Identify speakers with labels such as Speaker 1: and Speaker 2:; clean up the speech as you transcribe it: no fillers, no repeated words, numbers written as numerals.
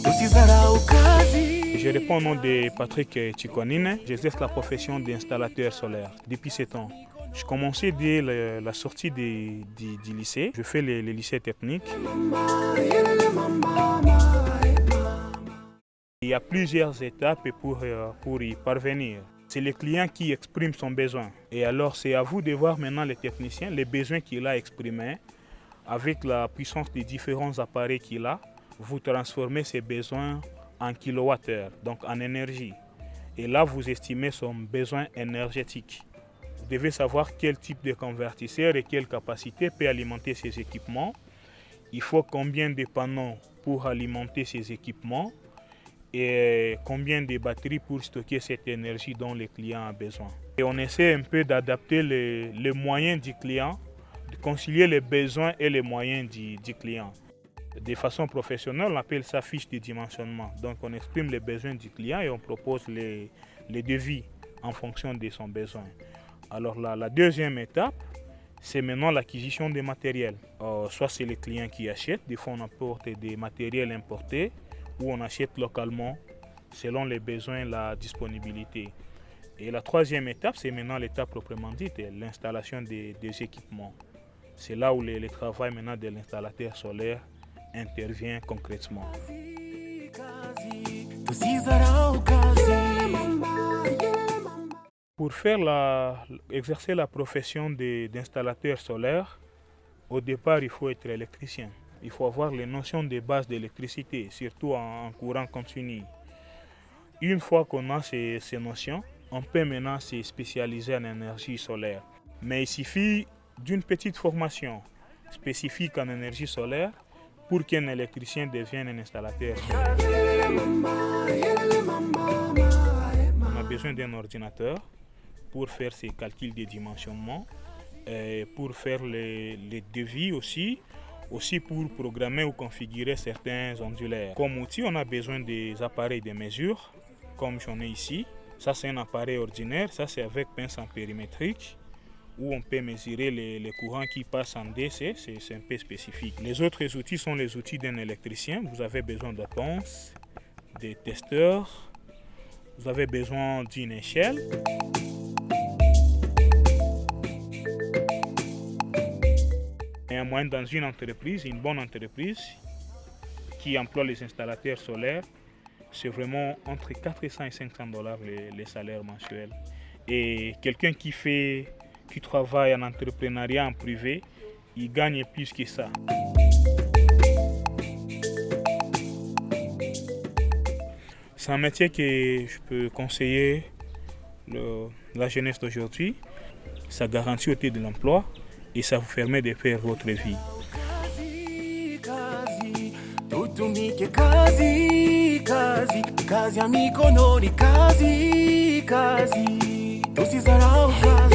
Speaker 1: Je réponds au nom de Patrick Chikonine. J'exerce la profession d'installateur solaire depuis 7 ans. Je commençais dès la sortie du lycée. Je fais les lycées techniques. Il y a plusieurs étapes pour y parvenir. C'est le client qui exprime son besoin. Et alors, c'est à vous de voir maintenant les techniciens, les besoins qu'il a exprimés. Avec la puissance des différents appareils qu'il a, vous transformez ces besoins en kilowattheures, donc en énergie. Et là, vous estimez son besoin énergétique. Vous devez savoir quel type de convertisseur et quelle capacité peut alimenter ces équipements. Il faut combien de panneaux pour alimenter ces équipements et combien de batteries pour stocker cette énergie dont le client a besoin. Et on essaie un peu d'adapter les moyens du client, de concilier les besoins et les moyens du client. De façon professionnelle, on appelle ça fiche de dimensionnement. Donc on exprime les besoins du client et on propose les devis en fonction de son besoin. Alors la deuxième étape, c'est maintenant l'acquisition des matériels. Soit c'est le client qui achète, des fois on apporte des matériels importés ou on achète localement selon les besoins, la disponibilité. Et la troisième étape, c'est maintenant l'étape proprement dite, l'installation des équipements. C'est là où le travail maintenant de l'installateur solaire intervient concrètement. Pour exercer la profession d'installateur solaire, au départ, il faut être électricien. Il faut avoir les notions de base d'électricité, surtout en courant continu. Une fois qu'on a ces notions, on peut maintenant se spécialiser en énergie solaire. Mais il suffit d'une petite formation spécifique en énergie solaire pour qu'un électricien devienne un installateur solaire. On a besoin d'un ordinateur pour faire ses calculs de dimensionnement, pour faire les devis aussi pour programmer ou configurer certains ondulaires. Comme outil, on a besoin des appareils de mesure, comme j'en ai ici. Ça, c'est un appareil ordinaire, ça c'est avec pince ampérimétrique, où on peut mesurer les courants qui passent en DC, c'est un peu spécifique. Les autres outils sont les outils d'un électricien. Vous avez besoin de pinces, des testeurs, vous avez besoin d'une échelle. Et en moyenne, dans une entreprise, une bonne entreprise qui emploie les installateurs solaires, c'est vraiment entre 400 et 500 $ les salaires mensuels. Et quelqu'un qui travaille en entrepreneuriat en privé, il gagne plus que ça. C'est un métier que je peux conseiller la jeunesse d'aujourd'hui. Ça garantit au titre de l'emploi et ça vous permet de faire votre vie. Kazi ya mikononi, kazi, tusizarau kazi.